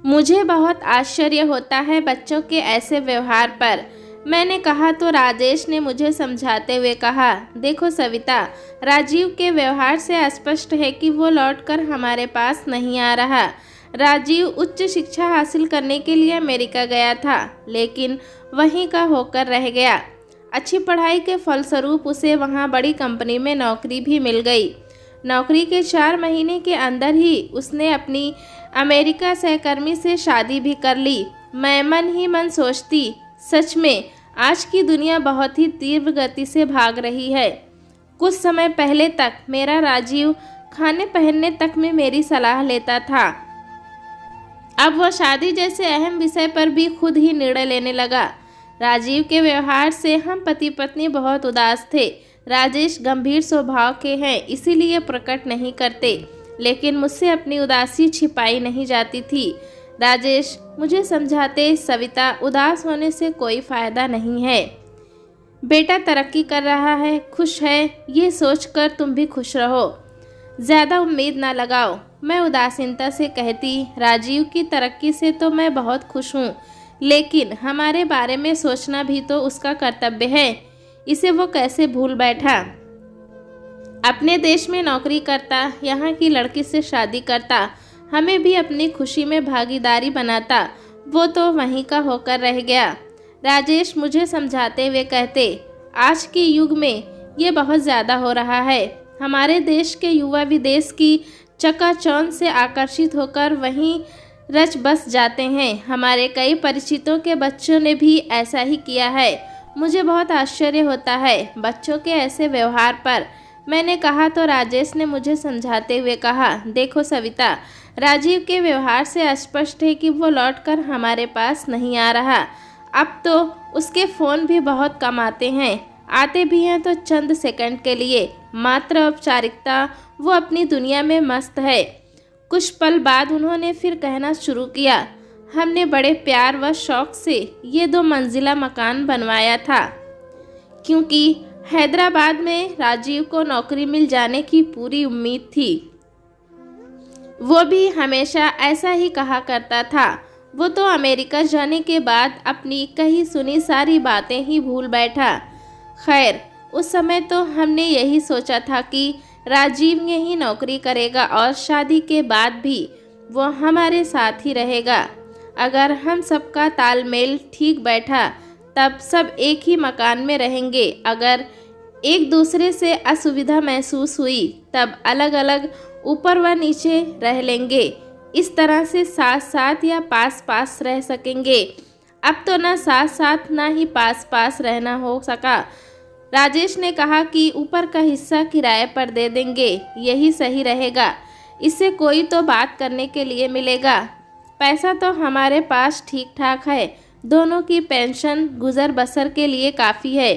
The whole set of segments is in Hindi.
मुझे बहुत आश्चर्य होता है बच्चों के ऐसे व्यवहार पर। मैंने कहा तो राजेश ने मुझे समझाते हुए कहा, देखो सविता, राजीव के व्यवहार से स्पष्ट है कि वो लौटकर हमारे पास नहीं आ रहा। राजीव उच्च शिक्षा हासिल करने के लिए अमेरिका गया था, लेकिन वहीं का होकर रह गया। अच्छी पढ़ाई के फलस्वरूप उसे वहाँ बड़ी कंपनी में नौकरी भी मिल गई। नौकरी के 4 महीने के अंदर ही उसने अपनी अमेरिका सहकर्मी से शादी भी कर ली। मैं मन ही मन सोचती, सच में आज की दुनिया बहुत ही तीव्र गति से भाग रही है। कुछ समय पहले तक मेरा राजीव खाने पहनने तक में मेरी सलाह लेता था, अब वह शादी जैसे अहम विषय पर भी खुद ही निर्णय लेने लगा। राजीव के व्यवहार से हम पति पत्नी बहुत उदास थे। राजेश गंभीर स्वभाव के हैं, इसीलिए प्रकट नहीं करते, लेकिन मुझसे अपनी उदासी छिपाई नहीं जाती थी। राजेश मुझे समझाते, सविता, उदास होने से कोई फ़ायदा नहीं है। बेटा तरक्की कर रहा है, खुश है, ये सोचकर तुम भी खुश रहो। ज़्यादा उम्मीद ना लगाओ। मैं उदासीनता से कहती, राजीव की तरक्की से तो मैं बहुत खुश हूँ, लेकिन हमारे बारे में सोचना भी तो उसका कर्तव्य है। इसे वो कैसे भूल बैठा। अपने देश में नौकरी करता, यहाँ की लड़की से शादी करता, हमें भी अपनी खुशी में भागीदारी बनाता, वो तो वहीं का होकर रह गया। राजेश मुझे समझाते हुए कहते, आज के युग में ये बहुत ज़्यादा हो रहा है। हमारे देश के युवा विदेश की चकाचौंध से आकर्षित होकर वहीं रच बस जाते हैं। हमारे कई परिचितों के बच्चों ने भी ऐसा ही किया है। मुझे बहुत आश्चर्य होता है बच्चों के ऐसे व्यवहार पर। मैंने कहा तो राजेश ने मुझे समझाते हुए कहा, देखो सविता, राजीव के व्यवहार से स्पष्ट है कि वो लौटकर हमारे पास नहीं आ रहा। अब तो उसके फ़ोन भी बहुत कम आते हैं, आते भी हैं तो चंद सेकंड के लिए, मात्र औपचारिकता। वो अपनी दुनिया में मस्त है। कुछ पल बाद उन्होंने फिर कहना शुरू किया, हमने बड़े प्यार व शौक़ से ये 2 मंजिला मकान बनवाया था, क्योंकि हैदराबाद में राजीव को नौकरी मिल जाने की पूरी उम्मीद थी। वो भी हमेशा ऐसा ही कहा करता था। वो तो अमेरिका जाने के बाद अपनी कही सुनी सारी बातें ही भूल बैठा। खैर, उस समय तो हमने यही सोचा था कि राजीव यही नौकरी करेगा और शादी के बाद भी वो हमारे साथ ही रहेगा। अगर हम सबका तालमेल ठीक बैठा तब सब एक ही मकान में रहेंगे। अगर एक दूसरे से असुविधा महसूस हुई तब अलग अलग ऊपर व नीचे रह लेंगे। इस तरह से साथ साथ या पास पास रह सकेंगे। अब तो ना साथ साथ ना ही पास पास रहना हो सका। राजेश ने कहा कि ऊपर का हिस्सा किराए पर दे देंगे, यही सही रहेगा। इससे कोई तो बात करने के लिए मिलेगा। पैसा तो हमारे पास ठीक ठाक है, दोनों की पेंशन गुजर बसर के लिए काफ़ी है।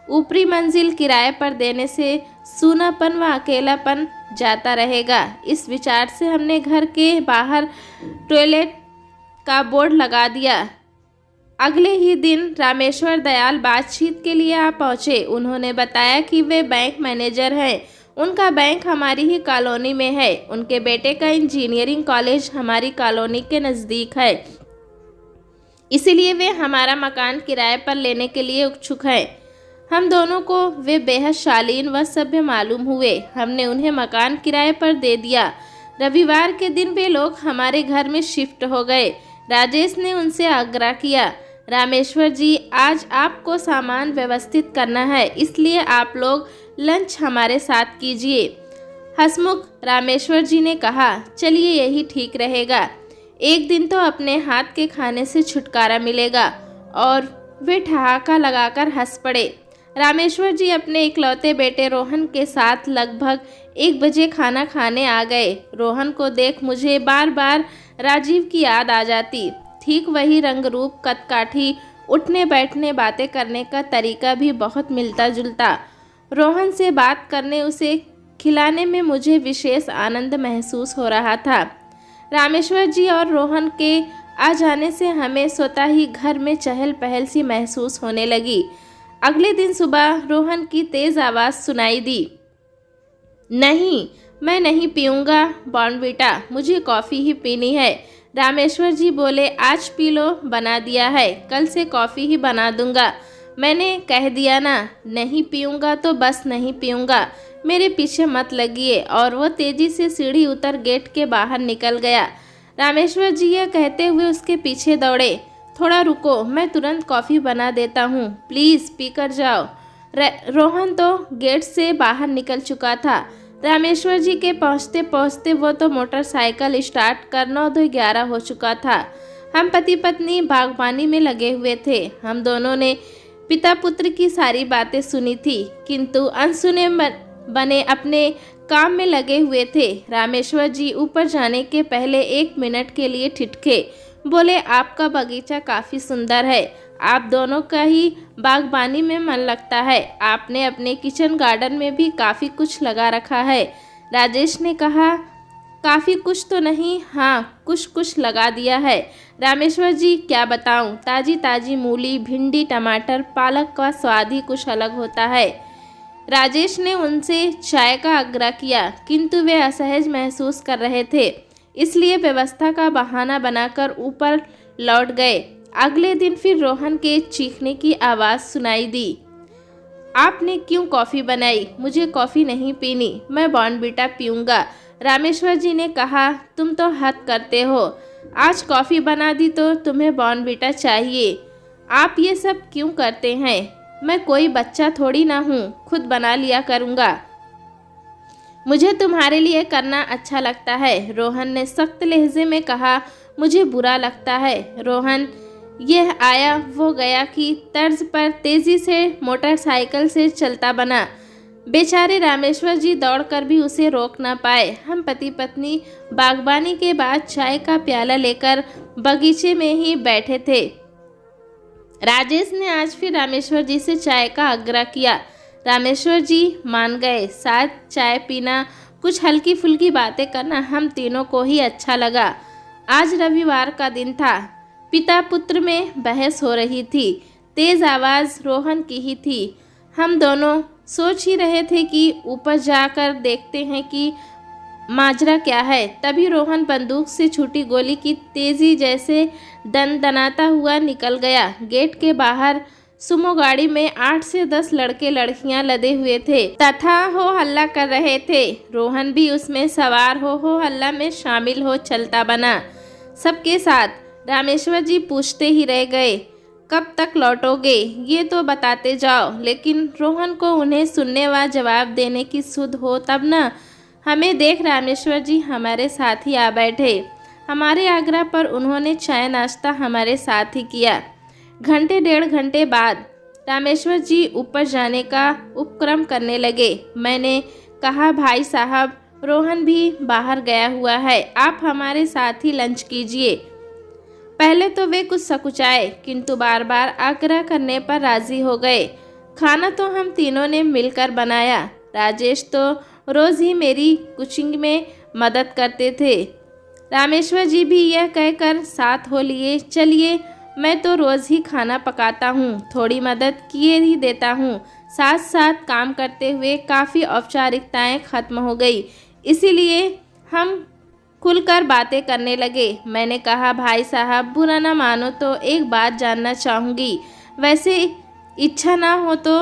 ऊपरी मंजिल किराए पर देने से सूनापन व अकेलापन जाता रहेगा। इस विचार से हमने घर के बाहर टॉयलेट का बोर्ड लगा दिया। अगले ही दिन रामेश्वर दयाल बातचीत के लिए आ पहुँचे। उन्होंने बताया कि वे बैंक मैनेजर हैं। उनका बैंक हमारी ही कॉलोनी में है। उनके बेटे का इंजीनियरिंग कॉलेज हमारी कॉलोनी के नज़दीक है, इसीलिए वे हमारा मकान किराए पर लेने के लिए इच्छुक हैं। हम दोनों को वे बेहद शालीन व सभ्य मालूम हुए। हमने उन्हें मकान किराए पर दे दिया। रविवार के दिन वे लोग हमारे घर में शिफ्ट हो गए। राजेश ने उनसे आग्रह किया, रामेश्वर जी, आज आपको सामान व्यवस्थित करना है, इसलिए आप लोग लंच हमारे साथ कीजिए। हंसमुख रामेश्वर जी ने कहा, चलिए यही ठीक रहेगा। एक दिन तो अपने हाथ के खाने से छुटकारा मिलेगा। और वे ठहाका लगाकर हंस पड़े। रामेश्वर जी अपने इकलौते बेटे रोहन के साथ लगभग 1 बजे खाना खाने आ गए। रोहन को देख मुझे बार बार राजीव की याद आ जाती। ठीक वही रंग रूप, कदकाठी, उठने बैठने, बातें करने का तरीका भी बहुत मिलता जुलता। रोहन से बात करने, उसे खिलाने में मुझे विशेष आनंद महसूस हो रहा था। रामेश्वर जी और रोहन के आ जाने से हमें स्वतः ही घर में चहल पहल सी महसूस होने लगी। अगले दिन सुबह रोहन की तेज़ आवाज़ सुनाई दी, नहीं, मैं नहीं पीऊँगा बॉर्नवीटा, मुझे कॉफ़ी ही पीनी है। रामेश्वर जी बोले, आज पी लो, बना दिया है, कल से कॉफ़ी ही बना दूंगा। मैंने कह दिया ना, नहीं पीऊँगा तो बस नहीं पीऊँगा, मेरे पीछे मत लगिए। और वो तेज़ी से सीढ़ी उतर गेट के बाहर निकल गया। रामेश्वर जी यह कहते हुए उसके पीछे दौड़े। थोड़ा रुको, मैं तुरंत कॉफ़ी बना देता हूँ, प्लीज़ पी कर जाओ। रोहन तो गेट से बाहर निकल चुका था। रामेश्वर जी के पहुँचते पहुँचते वो तो मोटरसाइकिल स्टार्ट कर 9-11 हो चुका था। हम पति पत्नी बागबानी में लगे हुए थे। हम दोनों ने पिता पुत्र की सारी बातें सुनी थी, किंतु अनसुने बने अपने काम में लगे हुए थे। रामेश्वर जी ऊपर जाने के पहले 1 मिनट के लिए ठिठके, बोले, आपका बगीचा काफ़ी सुंदर है, आप दोनों का ही बागबानी में मन लगता है, आपने अपने किचन गार्डन में भी काफ़ी कुछ लगा रखा है। राजेश ने कहा, काफ़ी कुछ तो नहीं, हाँ कुछ कुछ लगा दिया है। रामेश्वर जी क्या बताऊं, ताज़ी ताज़ी मूली, भिंडी, टमाटर, पालक का स्वाद ही कुछ अलग होता है। राजेश ने उनसे चाय का आग्रह किया, किंतु वे असहज महसूस कर रहे थे, इसलिए व्यवस्था का बहाना बनाकर ऊपर लौट गए। अगले दिन फिर रोहन के चीखने की आवाज़ सुनाई दी। आपने क्यों कॉफ़ी बनाई? मुझे कॉफ़ी नहीं पीनी, मैं बॉर्नवीटा पीऊँगा। रामेश्वर जी ने कहा, तुम तो हद करते हो, आज कॉफ़ी बना दी तो तुम्हें बॉर्नवीटा चाहिए। आप ये सब क्यों करते हैं? मैं कोई बच्चा थोड़ी ना हूँ, खुद बना लिया करूँगा। मुझे तुम्हारे लिए करना अच्छा लगता है, रोहन ने सख्त लहजे में कहा। मुझे बुरा लगता है। रोहन यह आया वो गया की तर्ज पर तेज़ी से मोटरसाइकिल से चलता बना। बेचारे रामेश्वर जी दौड़कर भी उसे रोक ना पाए। हम पति पत्नी बागबानी के बाद चाय का प्याला लेकर बगीचे में ही बैठे थे। राजेश ने आज फिर रामेश्वर जी से चाय का आग्रह किया। रामेश्वर जी मान गए। साथ चाय पीना, कुछ हल्की फुल्की बातें करना हम तीनों को ही अच्छा लगा। आज रविवार का दिन था। पिता पुत्र में बहस हो रही थी। तेज़ आवाज़ रोहन की ही थी। हम दोनों सोच ही रहे थे कि ऊपर जाकर देखते हैं कि माजरा क्या है। तभी रोहन बंदूक से छूटी गोली की तेज़ी जैसे दनदनाता हुआ निकल गया। गेट के बाहर सुमो गाड़ी में 8 से 10 लड़के लड़कियां लदे हुए थे तथा हो हल्ला कर रहे थे। रोहन भी उसमें सवार हो हल्ला में शामिल हो चलता बना सबके साथ। रामेश्वर जी पूछते ही रह गए, कब तक लौटोगे, ये तो बताते जाओ। लेकिन रोहन को उन्हें सुनने व जवाब देने की सुध हो तब न। हमें देख रामेश्वर जी हमारे साथ ही आ बैठे। हमारे आग्रह पर उन्होंने चाय नाश्ता हमारे साथ ही किया। घंटे 1.5 घंटे बाद रामेश्वर जी ऊपर जाने का उपक्रम करने लगे। मैंने कहा, भाई साहब, रोहन भी बाहर गया हुआ है, आप हमारे साथ ही लंच कीजिए। पहले तो वे कुछ सकुचाए, किंतु बार बार आग्रह करने पर राजी हो गए। खाना तो हम तीनों ने मिलकर बनाया। राजेश तो रोज़ ही मेरी कुकिंग में मदद करते थे। रामेश्वर जी भी यह कहकर साथ हो लिए, चलिए मैं तो रोज़ ही खाना पकाता हूँ, थोड़ी मदद किए ही देता हूँ। साथ साथ काम करते हुए काफ़ी औपचारिकताएं खत्म हो गई, इसीलिए हम खुलकर बातें करने लगे। मैंने कहा, भाई साहब, बुरा ना मानो तो एक बात जानना चाहूँगी, वैसे इच्छा ना हो तो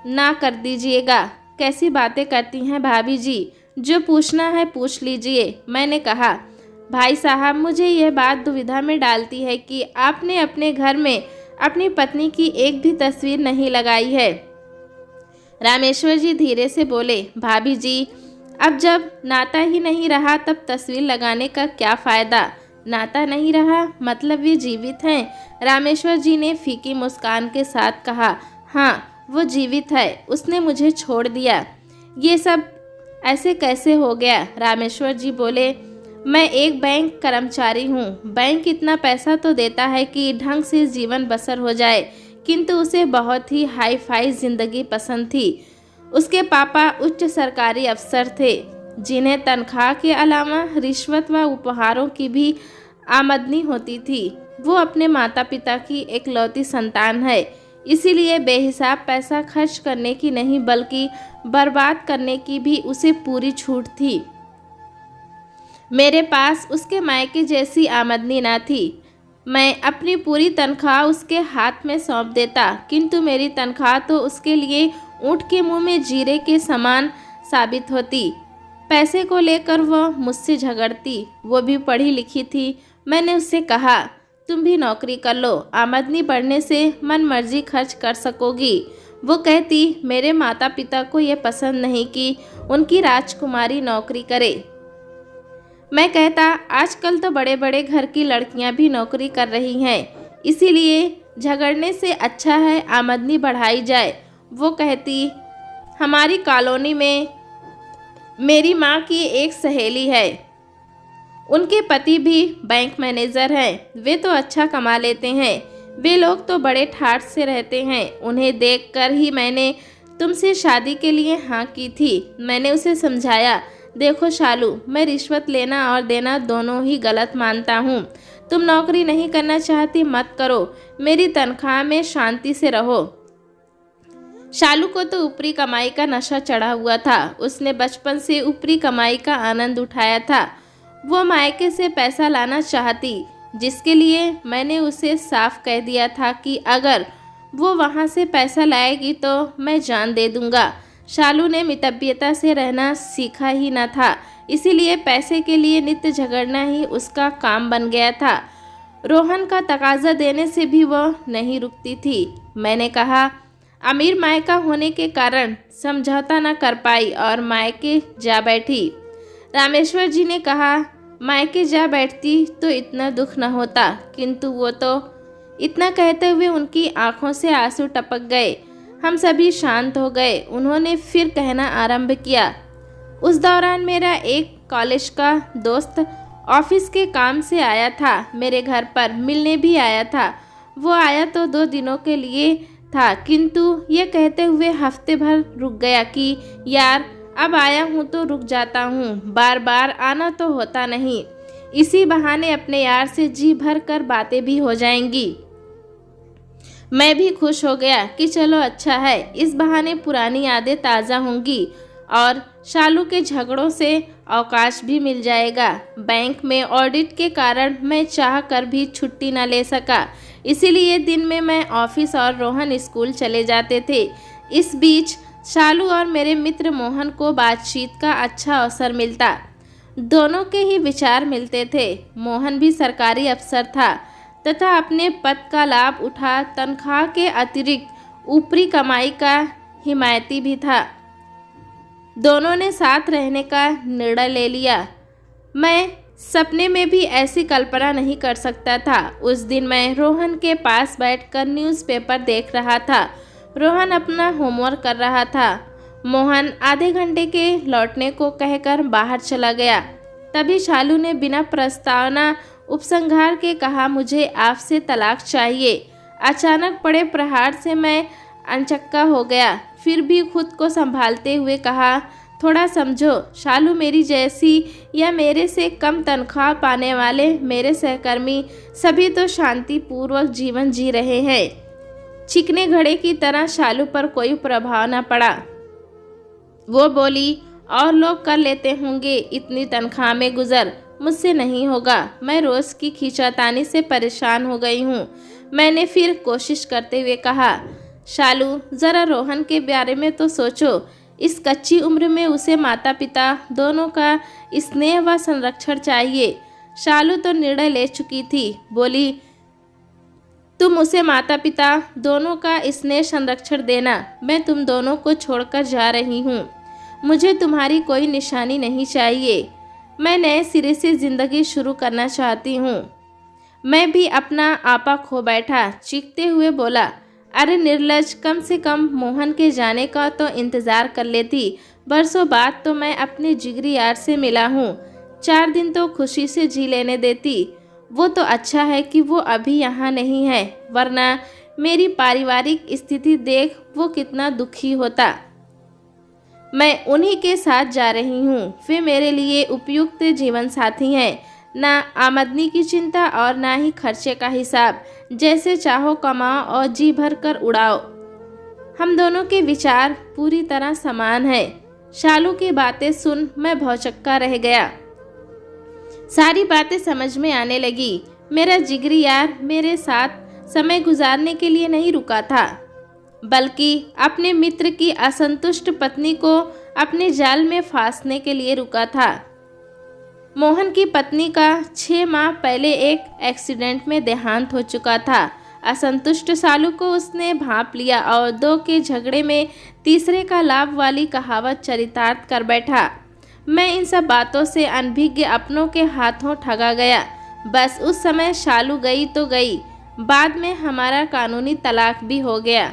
ना कर दीजिएगा। कैसी बातें करती हैं भाभी जी, जो पूछना है पूछ लीजिए। मैंने कहा, भाई साहब, मुझे यह बात दुविधा में डालती है कि आपने अपने घर में अपनी पत्नी की एक भी तस्वीर नहीं लगाई है। रामेश्वर जी धीरे से बोले, भाभी जी, अब जब नाता ही नहीं रहा तब तस्वीर लगाने का क्या फ़ायदा। नाता नहीं रहा मतलब वे जीवित हैं। रामेश्वर जी ने फीकी मुस्कान के साथ कहा, हाँ वो जीवित है, उसने मुझे छोड़ दिया। ये सब ऐसे कैसे हो गया? रामेश्वर जी बोले, मैं एक बैंक कर्मचारी हूँ। बैंक इतना पैसा तो देता है कि ढंग से जीवन बसर हो जाए, किंतु उसे बहुत ही हाई फाई जिंदगी पसंद थी। उसके पापा उच्च सरकारी अफसर थे, जिन्हें तनख्वाह के अलावा रिश्वत व उपहारों की भी आमदनी होती थी। वो अपने माता पिता की एकलौती संतान है, इसीलिए बेहिसाब पैसा खर्च करने की नहीं बल्कि बर्बाद करने की भी उसे पूरी छूट थी। मेरे पास उसके मायके जैसी आमदनी ना थी। मैं अपनी पूरी तनख्वाह उसके हाथ में सौंप देता, किंतु मेरी तनख्वाह तो उसके लिए ऊँट के मुंह में जीरे के समान साबित होती। पैसे को लेकर वो मुझसे झगड़ती। वो भी पढ़ी लिखी थी। मैंने उससे कहा, तुम भी नौकरी कर लो, आमदनी बढ़ने से मन मर्जी खर्च कर सकोगी। वो कहती, मेरे माता पिता को ये पसंद नहीं कि उनकी राजकुमारी नौकरी करे। मैं कहता, आजकल तो बड़े बड़े घर की लड़कियां भी नौकरी कर रही हैं, इसीलिए झगड़ने से अच्छा है आमदनी बढ़ाई जाए। वो कहती, हमारी कॉलोनी में मेरी माँ की एक सहेली है, उनके पति भी बैंक मैनेजर हैं। वे तो अच्छा कमा लेते हैं। वे लोग तो बड़े ठाठ से रहते हैं। उन्हें देखकर ही मैंने तुमसे शादी के लिए हाँ की थी। मैंने उसे समझाया, देखो शालू, मैं रिश्वत लेना और देना दोनों ही गलत मानता हूँ। तुम नौकरी नहीं करना चाहती, मत करो, मेरी तनख्वाह में शांति से रहो। शालू को तो ऊपरी कमाई का नशा चढ़ा हुआ था। उसने बचपन से ऊपरी कमाई का आनंद उठाया था। वो मायके से पैसा लाना चाहती, जिसके लिए मैंने उसे साफ कह दिया था कि अगर वो वहाँ से पैसा लाएगी तो मैं जान दे दूँगा। शालू ने मितव्यता से रहना सीखा ही न था, इसीलिए पैसे के लिए नित्य झगड़ना ही उसका काम बन गया था। रोहन का तकाजा देने से भी वो नहीं रुकती थी। मैंने कहा, अमीर मायका होने के कारण समझौता न कर पाई और मायके जा बैठी। रामेश्वर जी ने कहा, मायके जा बैठती तो इतना दुख न होता, किंतु वो तो। इतना कहते हुए उनकी आंखों से आंसू टपक गए। हम सभी शांत हो गए। उन्होंने फिर कहना आरंभ किया, उस दौरान मेरा एक कॉलेज का दोस्त ऑफिस के काम से आया था, मेरे घर पर मिलने भी आया था। वो आया तो 2 दिनों के लिए था, किंतु ये कहते हुए हफ्ते भर रुक गया कि यार, अब आया हूँ तो रुक जाता हूँ, बार बार आना तो होता नहीं। इसी बहाने अपने यार से जी भर कर बातें भी हो जाएंगी। मैं भी खुश हो गया कि चलो अच्छा है, इस बहाने पुरानी यादें ताज़ा होंगी और शालू के झगड़ों से अवकाश भी मिल जाएगा। बैंक में ऑडिट के कारण मैं चाह कर भी छुट्टी न ले सका, इसीलिए दिन में मैं ऑफिस और रोहन स्कूल चले जाते थे। इस बीच शालू और मेरे मित्र मोहन को बातचीत का अच्छा अवसर मिलता। दोनों के ही विचार मिलते थे। मोहन भी सरकारी अफसर था तथा अपने पद का लाभ उठा तनख्वाह के अतिरिक्त ऊपरी कमाई का हिमायती भी था। दोनों ने साथ रहने का निर्णय ले लिया। मैं सपने में भी ऐसी कल्पना नहीं कर सकता था। उस दिन मैं रोहन के पास बैठकर न्यूज़पेपर देख रहा था। रोहन अपना होमवर्क कर रहा था। मोहन आधे घंटे के लौटने को कहकर बाहर चला गया। तभी शालू ने बिना प्रस्तावना उपसंहार के कहा, मुझे आपसे तलाक चाहिए। अचानक पड़े प्रहार से मैं अनचक्का हो गया, फिर भी खुद को संभालते हुए कहा, थोड़ा समझो शालू, मेरी जैसी या मेरे से कम तनख्वाह पाने वाले मेरे सहकर्मी सभी तो शांतिपूर्वक जीवन जी रहे हैं। चिकने घड़े की तरह शालू पर कोई प्रभाव न पड़ा। वो बोली, और लोग कर लेते होंगे इतनी तनख्वाह में गुजर, मुझसे नहीं होगा। मैं रोज़ की खींचातानी से परेशान हो गई हूँ। मैंने फिर कोशिश करते हुए कहा, शालू, ज़रा रोहन के बारे में तो सोचो। इस कच्ची उम्र में उसे माता पिता दोनों का स्नेह व संरक्षण चाहिए। शालू तो निर्णय ले चुकी थी। बोली, तुम उसे माता पिता दोनों का स्नेह संरक्षण देना। मैं तुम दोनों को छोड़कर जा रही हूँ। मुझे तुम्हारी कोई निशानी नहीं चाहिए। मैं नए सिरे से ज़िंदगी शुरू करना चाहती हूँ। मैं भी अपना आपा खो बैठा। चीखते हुए बोला, अरे निर्लज, कम से कम मोहन के जाने का तो इंतज़ार कर लेती। बरसों बाद तो मैं अपने जिगरी यार से मिला हूँ। 4 दिन तो खुशी से जी लेने देती। वो तो अच्छा है कि वो अभी यहाँ नहीं है, वरना मेरी पारिवारिक स्थिति देख वो कितना दुखी होता। मैं उन्हीं के साथ जा रही हूँ। वे मेरे लिए उपयुक्त जीवन साथी हैं। ना आमदनी की चिंता और ना ही खर्चे का हिसाब। जैसे चाहो कमाओ और जी भर कर उड़ाओ। हम दोनों के विचार पूरी तरह समान हैं। शालू की बातें सुन मैं भौचक्का रह गया। सारी बातें समझ में आने लगी। मेरा जिगरी यार मेरे साथ समय गुजारने के लिए नहीं रुका था, बल्कि अपने मित्र की असंतुष्ट पत्नी को अपने जाल में फांसने के लिए रुका था। मोहन की पत्नी का 6 माह पहले एक एक्सीडेंट में देहांत हो चुका था। असंतुष्ट सालू को उसने भांप लिया और 2 के झगड़े में तीसरे का लाभ वाली कहावत चरितार्थ कर बैठा। मैं इन सब बातों से अनभिज्ञ अपनों के हाथों ठगा गया। बस उस समय शालू गई तो गई, बाद में हमारा कानूनी तलाक भी हो गया।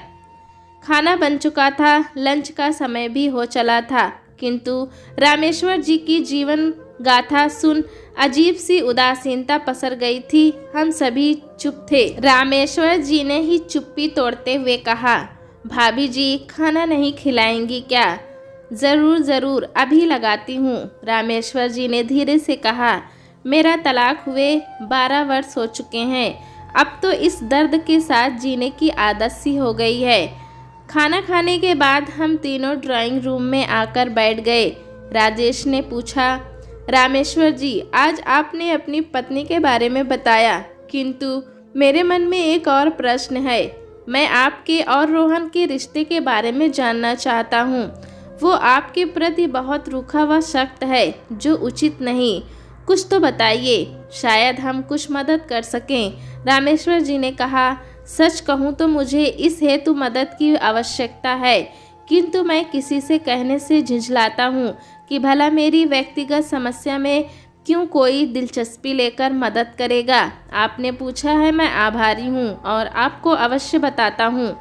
खाना बन चुका था, लंच का समय भी हो चला था, किंतु रामेश्वर जी की जीवन गाथा सुन अजीब सी उदासीनता पसर गई थी। हम सभी चुप थे। रामेश्वर जी ने ही चुप्पी तोड़ते हुए कहा, भाभी जी खाना नहीं खिलाएंगी क्या? ज़रूर ज़रूर, अभी लगाती हूँ। रामेश्वर जी ने धीरे से कहा, मेरा तलाक हुए 12 वर्ष हो चुके हैं। अब तो इस दर्द के साथ जीने की आदत सी हो गई है। खाना खाने के बाद हम तीनों ड्राइंग रूम में आकर बैठ गए। राजेश ने पूछा, रामेश्वर जी आज आपने अपनी पत्नी के बारे में बताया, किंतु मेरे मन में एक और प्रश्न है। मैं आपके और रोहन के रिश्ते के बारे में जानना चाहता हूँ। वो आपके प्रति बहुत रूखा व सख्त है, जो उचित नहीं। कुछ तो बताइए, शायद हम कुछ मदद कर सकें। रामेश्वर जी ने कहा, सच कहूँ तो मुझे इस हेतु मदद की आवश्यकता है, किंतु मैं किसी से कहने से झिझलाता हूँ कि भला मेरी व्यक्तिगत समस्या में क्यों कोई दिलचस्पी लेकर मदद करेगा। आपने पूछा है, मैं आभारी हूँ और आपको अवश्य बताता हूँ।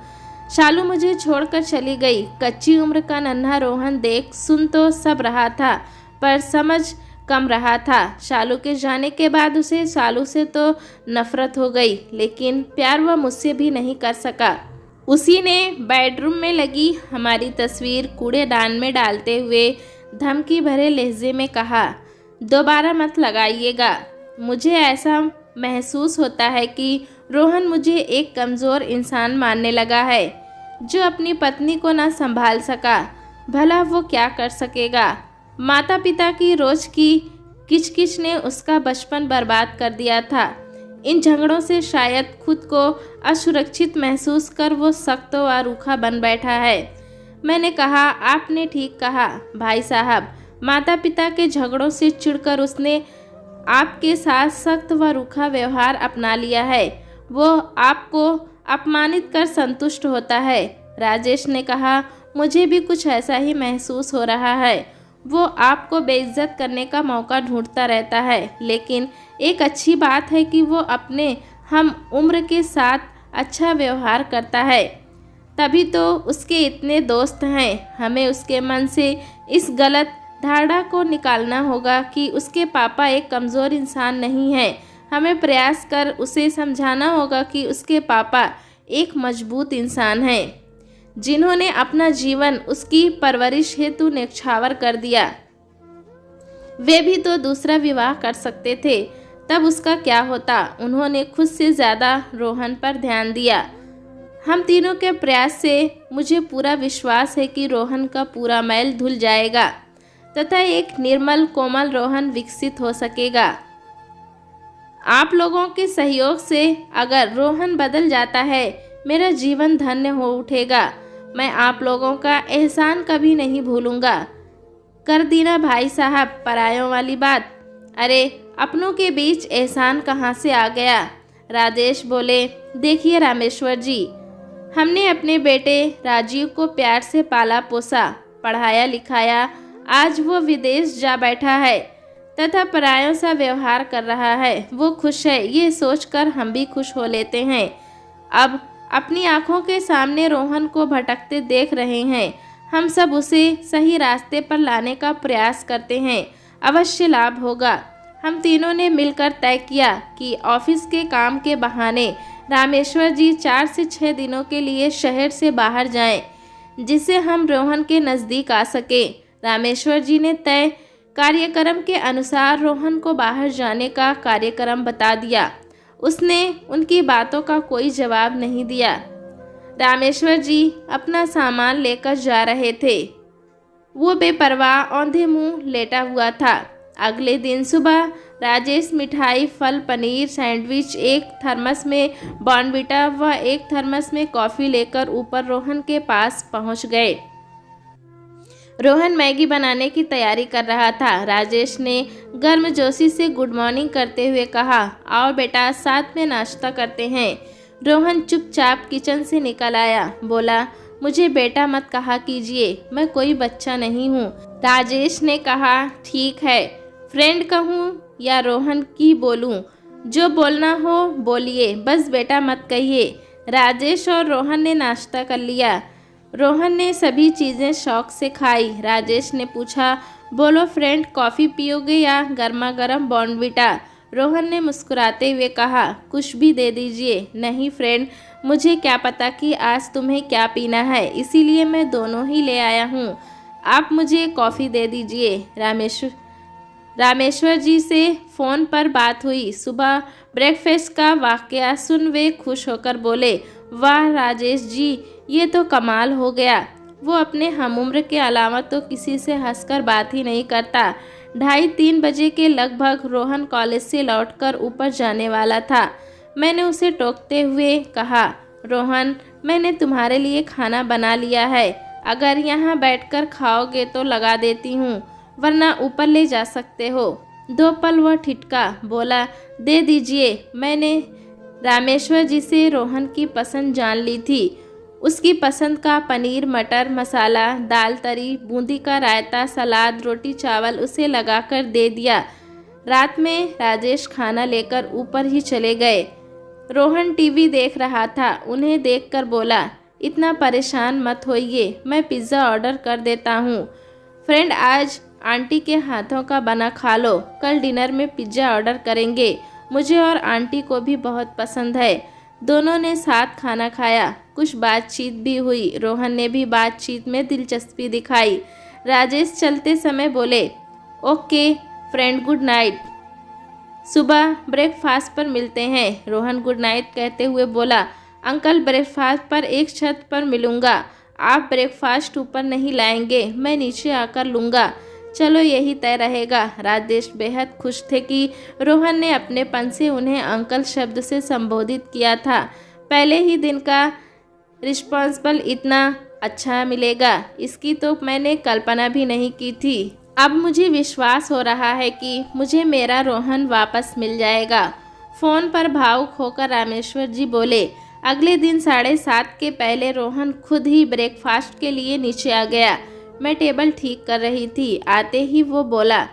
शालू मुझे छोड़कर चली गई। कच्ची उम्र का नन्हा रोहन देख सुन तो सब रहा था, पर समझ कम रहा था। शालू के जाने के बाद उसे शालू से तो नफरत हो गई, लेकिन प्यार वह मुझसे भी नहीं कर सका। उसी ने बेडरूम में लगी हमारी तस्वीर कूड़ेदान में डालते हुए धमकी भरे लहजे में कहा, दोबारा मत लगाइएगा। मुझे ऐसा महसूस होता है कि रोहन मुझे एक कमज़ोर इंसान मानने लगा है, जो अपनी पत्नी को ना संभाल सका। भला वो क्या कर सकेगा? माता पिता की रोज की किचकिच ने उसका बचपन बर्बाद कर दिया था। इन झगड़ों से शायद खुद को असुरक्षित महसूस कर वो सख्त व रूखा बन बैठा है। मैंने कहा, आपने ठीक कहा भाई साहब। माता पिता के झगड़ों से चिढ़कर उसने आपके साथ सख्त व रूखा व्यवहार अपना लिया है। वो आपको अपमानित कर संतुष्ट होता है। राजेश ने कहा, मुझे भी कुछ ऐसा ही महसूस हो रहा है। वो आपको बेइज्जत करने का मौका ढूंढता रहता है, लेकिन एक अच्छी बात है कि वो अपने हम उम्र के साथ अच्छा व्यवहार करता है, तभी तो उसके इतने दोस्त हैं। हमें उसके मन से इस गलत धारणा को निकालना होगा कि उसके पापा एक कमज़ोर इंसान नहीं है। हमें प्रयास कर उसे समझाना होगा कि उसके पापा एक मजबूत इंसान हैं, जिन्होंने अपना जीवन उसकी परवरिश हेतु न्यौछावर कर दिया। वे भी तो दूसरा विवाह कर सकते थे, तब उसका क्या होता। उन्होंने खुद से ज़्यादा रोहन पर ध्यान दिया। हम तीनों के प्रयास से मुझे पूरा विश्वास है कि रोहन का पूरा मैल धुल जाएगा तथा एक निर्मल कोमल रोहन विकसित हो सकेगा। आप लोगों के सहयोग से अगर रोहन बदल जाता है, मेरा जीवन धन्य हो उठेगा। मैं आप लोगों का एहसान कभी नहीं भूलूंगा। कर दी ना भाई साहब परायों वाली बात। अरे अपनों के बीच एहसान कहाँ से आ गया। राजेश बोले, देखिए रामेश्वर जी, हमने अपने बेटे राजीव को प्यार से पाला पोसा, पढ़ाया लिखाया। आज वो विदेश जा बैठा है तथा परायों सा व्यवहार कर रहा है। वो खुश है, ये सोचकर हम भी खुश हो लेते हैं। अब अपनी आंखों के सामने रोहन को भटकते देख रहे हैं। हम सब उसे सही रास्ते पर लाने का प्रयास करते हैं, अवश्य लाभ होगा। हम तीनों ने मिलकर तय किया कि ऑफिस के काम के बहाने रामेश्वर जी 4 से 6 दिनों के लिए शहर से बाहर जाएं, जिससे हम रोहन के नज़दीक आ सके। रामेश्वर जी ने तय कार्यक्रम के अनुसार रोहन को बाहर जाने का कार्यक्रम बता दिया। उसने उनकी बातों का कोई जवाब नहीं दिया। रामेश्वर जी अपना सामान लेकर जा रहे थे। वो बेपरवाह औंधे मुंह लेटा हुआ था। अगले दिन सुबह राजेश मिठाई, फल, पनीर, सैंडविच, एक थर्मस में बॉर्नविटा व एक थर्मस में कॉफ़ी लेकर ऊपर रोहन के पास पहुंच गए। रोहन मैगी बनाने की तैयारी कर रहा था। राजेश ने गर्मजोशी से गुड मॉर्निंग करते हुए कहा, आओ बेटा साथ में नाश्ता करते हैं। रोहन चुपचाप किचन से निकल आया। बोला, मुझे बेटा मत कहा कीजिए, मैं कोई बच्चा नहीं हूँ। राजेश ने कहा, ठीक है, फ्रेंड कहूँ या रोहन की बोलूँ? जो बोलना हो बोलिए, बस बेटा मत कहिए। राजेश और रोहन ने नाश्ता कर लिया। रोहन ने सभी चीज़ें शौक से खाई। राजेश ने पूछा, बोलो फ्रेंड, कॉफ़ी पियोगे या गर्मा गर्म बॉर्नविटा? रोहन ने मुस्कुराते हुए कहा, कुछ भी दे दीजिए। नहीं फ्रेंड, मुझे क्या पता कि आज तुम्हें क्या पीना है, इसीलिए मैं दोनों ही ले आया हूँ। आप मुझे कॉफ़ी दे दीजिए। रामेश्वर जी से फ़ोन पर बात हुई। सुबह ब्रेकफास्ट का वाकया सुन वे खुश होकर बोले, वाह राजेश जी, ये तो कमाल हो गया। वो अपने हमउम्र के अलावा तो किसी से हंसकर बात ही नहीं करता। 2:30-3 बजे के लगभग रोहन कॉलेज से लौटकर ऊपर जाने वाला था। मैंने उसे टोकते हुए कहा, रोहन, मैंने तुम्हारे लिए खाना बना लिया है। अगर यहाँ बैठकर खाओगे तो लगा देती हूँ, वरना ऊपर ले जा सकते हो। 2 पल वह ठिठका। बोला, दे दीजिए। मैंने रामेश्वर जी से रोहन की पसंद जान ली थी। उसकी पसंद का पनीर मटर मसाला, दाल तरी, बूंदी का रायता, सलाद, रोटी चावल उसे लगाकर दे दिया। रात में राजेश खाना लेकर ऊपर ही चले गए। रोहन टीवी देख रहा था। उन्हें देखकर बोला, इतना परेशान मत होइए, मैं पिज़्ज़ा ऑर्डर कर देता हूँ। फ्रेंड, आज आंटी के हाथों का बना खा लो। कल डिनर में पिज़्ज़ा ऑर्डर करेंगे। मुझे और आंटी को भी बहुत पसंद है। दोनों ने साथ खाना खाया। कुछ बातचीत भी हुई। रोहन ने भी बातचीत में दिलचस्पी दिखाई। राजेश चलते समय बोले, ओके फ्रेंड, गुड नाइट। सुबह ब्रेकफास्ट पर मिलते हैं। रोहन गुड नाइट कहते हुए बोला, अंकल ब्रेकफास्ट पर एक छत पर मिलूँगा। आप ब्रेकफास्ट ऊपर नहीं लाएंगे, मैं नीचे आकर लूँगा। चलो यही तय रहेगा। राजेश बेहद खुश थे कि रोहन ने अपनेपन से उन्हें अंकल शब्द से संबोधित किया था। पहले ही दिन का रिस्पॉन्सिबल इतना अच्छा मिलेगा, इसकी तो मैंने कल्पना भी नहीं की थी। अब मुझे विश्वास हो रहा है कि मुझे मेरा रोहन वापस मिल जाएगा। फ़ोन पर भावुक होकर रामेश्वर जी बोले, अगले दिन 7:30 के पहले रोहन खुद ही ब्रेकफास्ट के लिए नीचे आ गया। मैं टेबल ठीक कर रही थी। आते ही वो बोला,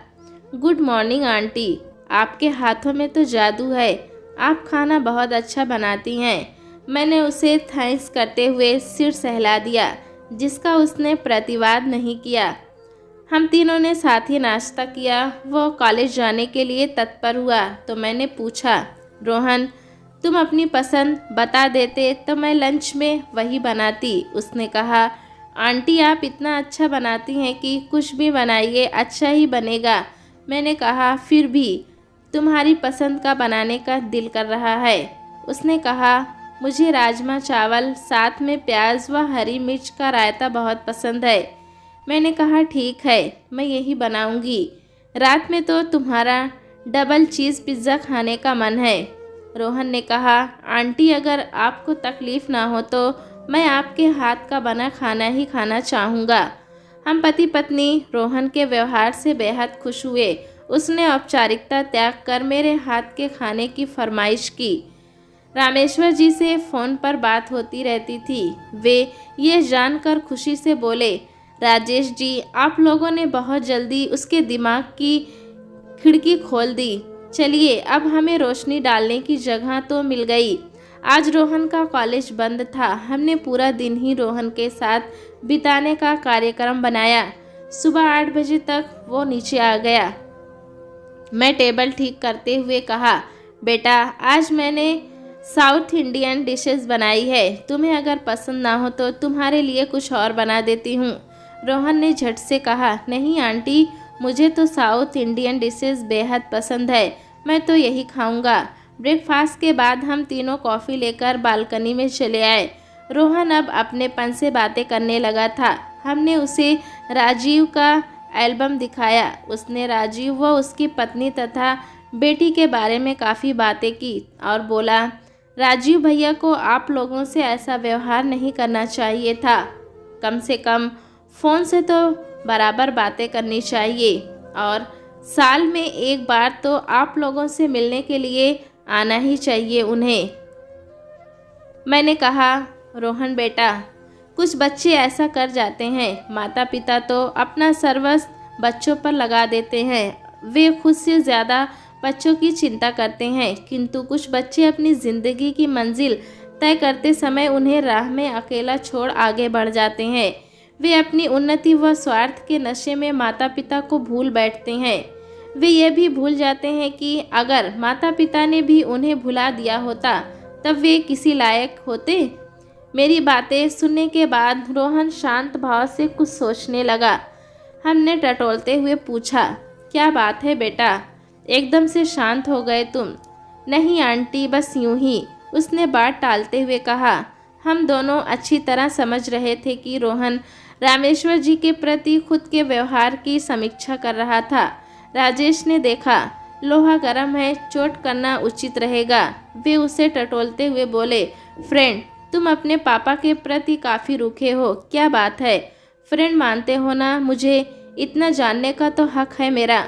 गुड मॉर्निंग आंटी, आपके हाथों में तो जादू है। आप खाना बहुत अच्छा बनाती हैं। मैंने उसे थैंक्स करते हुए सिर सहला दिया, जिसका उसने प्रतिवाद नहीं किया। हम तीनों ने साथ ही नाश्ता किया। वो कॉलेज जाने के लिए तत्पर हुआ तो मैंने पूछा, रोहन, तुम अपनी पसंद बता देते तो मैं लंच में वही बनाती। उसने कहा, आंटी आप इतना अच्छा बनाती हैं कि कुछ भी बनाइए अच्छा ही बनेगा। मैंने कहा, फिर भी तुम्हारी पसंद का बनाने का दिल कर रहा है। उसने कहा, मुझे राजमा चावल साथ में प्याज व हरी मिर्च का रायता बहुत पसंद है। मैंने कहा, ठीक है, मैं यही बनाऊंगी। रात में तो तुम्हारा डबल चीज़ पिज़्ज़ा खाने का मन है। रोहन ने कहा, आंटी अगर आपको तकलीफ़ ना हो तो मैं आपके हाथ का बना खाना ही खाना चाहूँगा। हम पति पत्नी रोहन के व्यवहार से बेहद खुश हुए। उसने औपचारिकता त्याग कर मेरे हाथ के खाने की फरमाइश की। रामेश्वर जी से फ़ोन पर बात होती रहती थी। वे ये जानकर खुशी से बोले, राजेश जी, आप लोगों ने बहुत जल्दी उसके दिमाग की खिड़की खोल दी। चलिए, अब हमें रोशनी डालने की जगह तो मिल गई। आज रोहन का कॉलेज बंद था। हमने पूरा दिन ही रोहन के साथ बिताने का कार्यक्रम बनाया। सुबह 8 बजे तक वो नीचे आ गया। मैं टेबल ठीक करते हुए कहा, बेटा, आज मैंने साउथ इंडियन डिशेस बनाई है। तुम्हें अगर पसंद ना हो तो तुम्हारे लिए कुछ और बना देती हूँ। रोहन ने झट से कहा, नहीं आंटी, मुझे तो साउथ इंडियन डिशेस बेहद पसंद है, मैं तो यही खाऊंगा। ब्रेकफास्ट के बाद हम तीनों कॉफ़ी लेकर बालकनी में चले आए। रोहन अब अपनेपन से बातें करने लगा था। हमने उसे राजीव का एल्बम दिखाया। उसने राजीव व उसकी पत्नी तथा बेटी के बारे में काफ़ी बातें की और बोला, राजीव भैया को आप लोगों से ऐसा व्यवहार नहीं करना चाहिए था। कम से कम फ़ोन से तो बराबर बातें करनी चाहिए और साल में एक बार तो आप लोगों से मिलने के लिए आना ही चाहिए उन्हें। मैंने कहा, रोहन बेटा, कुछ बच्चे ऐसा कर जाते हैं। माता पिता तो अपना सर्वस्व बच्चों पर लगा देते हैं। वे खुद से ज़्यादा बच्चों की चिंता करते हैं, किंतु कुछ बच्चे अपनी ज़िंदगी की मंजिल तय करते समय उन्हें राह में अकेला छोड़ आगे बढ़ जाते हैं। वे अपनी उन्नति व स्वार्थ के नशे में माता पिता को भूल बैठते हैं। वे ये भी भूल जाते हैं कि अगर माता पिता ने भी उन्हें भुला दिया होता तब वे किसी लायक होते। मेरी बातें सुनने के बाद रोहन शांत भाव से कुछ सोचने लगा। हमने टटोलते हुए पूछा, क्या बात है बेटा, एकदम से शांत हो गए तुम? नहीं आंटी, बस यूं ही, उसने बात टालते हुए कहा। हम दोनों अच्छी तरह समझ रहे थे कि रोहन रामेश्वर जी के प्रति खुद के व्यवहार की समीक्षा कर रहा था। राजेश ने देखा, लोहा गर्म है, चोट करना उचित रहेगा। वे उसे टटोलते हुए बोले, फ्रेंड, तुम अपने पापा के प्रति काफ़ी रूखे हो, क्या बात है? फ्रेंड मानते हो ना? मुझे इतना जानने का तो हक है मेरा।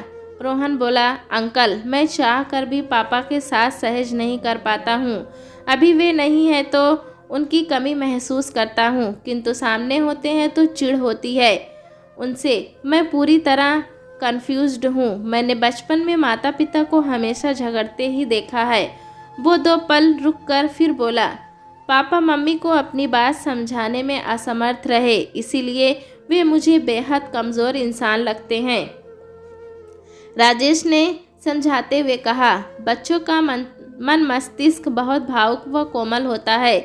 रोहन बोला, अंकल, मैं चाह कर भी पापा के साथ सहज नहीं कर पाता हूँ। अभी वे नहीं है तो उनकी कमी महसूस करता हूँ, किंतु सामने होते हैं तो चिढ़ होती है उनसे। मैं पूरी तरह कंफ्यूज्ड हूँ। मैंने बचपन में माता पिता को हमेशा झगड़ते ही देखा है। वो 2 पल रुक कर फिर बोला, पापा मम्मी को अपनी बात समझाने में असमर्थ रहे, इसीलिए वे मुझे बेहद कमज़ोर इंसान लगते हैं। राजेश ने समझाते हुए कहा, बच्चों का मन मस्तिष्क बहुत भावुक व कोमल होता है।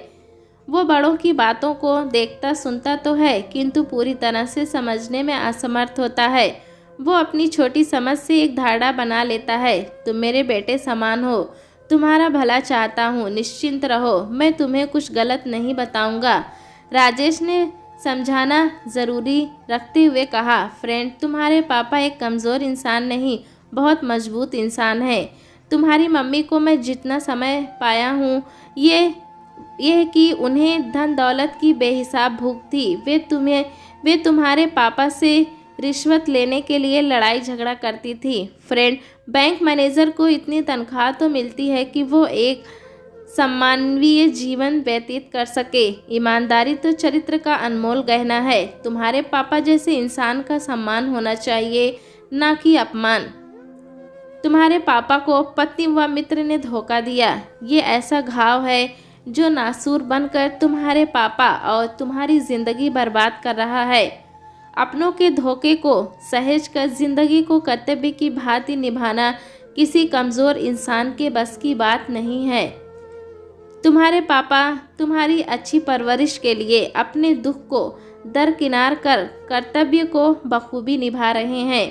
वो बड़ों की बातों को देखता सुनता तो है, किंतु पूरी तरह से समझने में असमर्थ होता है। वो अपनी छोटी समझ से एक धारणा बना लेता है। तुम मेरे बेटे समान हो, तुम्हारा भला चाहता हूँ, निश्चिंत रहो, मैं तुम्हें कुछ गलत नहीं बताऊँगा। राजेश ने समझाना ज़रूरी रखते हुए कहा, फ्रेंड, तुम्हारे पापा एक कमज़ोर इंसान नहीं, बहुत मजबूत इंसान है। तुम्हारी मम्मी को मैं जितना समय पाया हूँ, ये कि उन्हें धन दौलत की बेहिसाब भूख थी। वे तुम्हारे पापा से रिश्वत लेने के लिए लड़ाई झगड़ा करती थी। फ्रेंड, बैंक मैनेजर को इतनी तनख्वाह तो मिलती है कि वो एक सम्माननीय जीवन व्यतीत कर सके। ईमानदारी तो चरित्र का अनमोल गहना है। तुम्हारे पापा जैसे इंसान का सम्मान होना चाहिए, ना कि अपमान। तुम्हारे पापा को पत्नी व मित्र ने धोखा दिया। ये ऐसा घाव है जो नासूर बनकर तुम्हारे पापा और तुम्हारी ज़िंदगी बर्बाद कर रहा है। अपनों के धोखे को सहेज कर जिंदगी को कर्तव्य की भांति निभाना किसी कमज़ोर इंसान के बस की बात नहीं है। तुम्हारे पापा तुम्हारी अच्छी परवरिश के लिए अपने दुख को दरकिनार कर कर्तव्य को बखूबी निभा रहे हैं।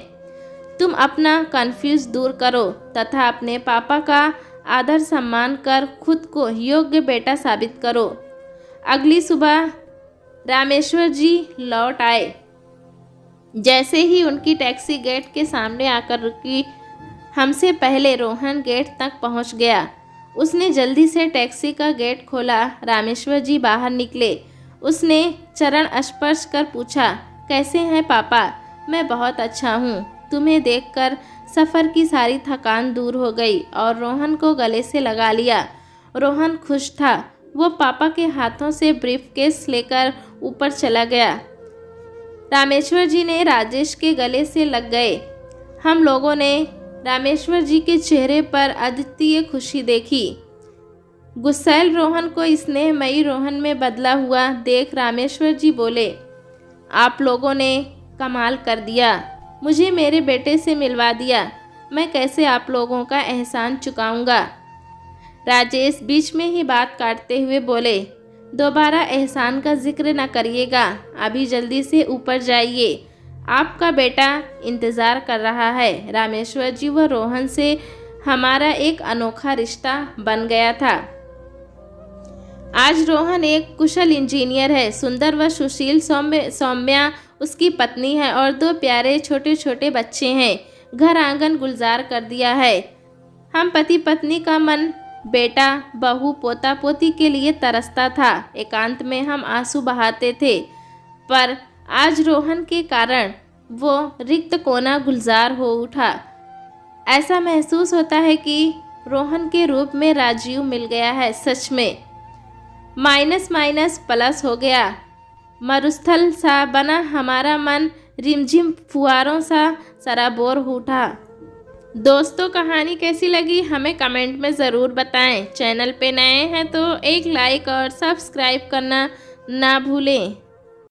तुम अपना कन्फ्यूज दूर करो तथा अपने पापा का आदर सम्मान कर खुद को योग्य बेटा साबित करो। अगली सुबह रामेश्वर जी लौट आए। जैसे ही उनकी टैक्सी गेट के सामने आकर रुकी, हमसे पहले रोहन गेट तक पहुंच गया। उसने जल्दी से टैक्सी का गेट खोला। रामेश्वर जी बाहर निकले। उसने चरण स्पर्श कर पूछा, कैसे हैं पापा? मैं बहुत अच्छा हूँ। तुम्हें देखकर सफ़र की सारी थकान दूर हो गई और रोहन को गले से लगा लिया। रोहन खुश था। वो पापा के हाथों से ब्रीफकेस लेकर ऊपर चला गया। रामेश्वर जी ने राजेश के गले से लग गए। हम लोगों ने रामेश्वर जी के चेहरे पर अद्वितीय खुशी देखी। गुस्सैल रोहन को स्नेहमयी रोहन में बदला हुआ देख रामेश्वर जी बोले, आप लोगों ने कमाल कर दिया, मुझे मेरे बेटे से मिलवा दिया। मैं कैसे आप लोगों का एहसान चुकाऊंगा? राजेश बीच में ही बात काटते हुए बोले, दोबारा एहसान का जिक्र न करिएगा, अभी जल्दी से ऊपर जाइए, आपका बेटा इंतज़ार कर रहा है। रामेश्वर जी व रोहन से हमारा एक अनोखा रिश्ता बन गया था। आज रोहन एक कुशल इंजीनियर है। सुंदर व सुशील सौम्या उसकी पत्नी है और 2 प्यारे छोटे छोटे बच्चे हैं। घर आंगन गुलजार कर दिया है। हम पति पत्नी का मन बेटा बहू पोता पोती के लिए तरसता था। एकांत में हम आंसू बहाते थे, पर आज रोहन के कारण वो रिक्त कोना गुलजार हो उठा। ऐसा महसूस होता है कि रोहन के रूप में राजीव मिल गया है। सच में माइनस माइनस प्लस हो गया। मरुस्थल सा बना हमारा मन, रिमझिम फुहारों सा सराबोर हो उठा। दोस्तों, कहानी कैसी लगी हमें कमेंट में ज़रूर बताएं। चैनल पे नए हैं तो एक लाइक और सब्सक्राइब करना ना भूलें।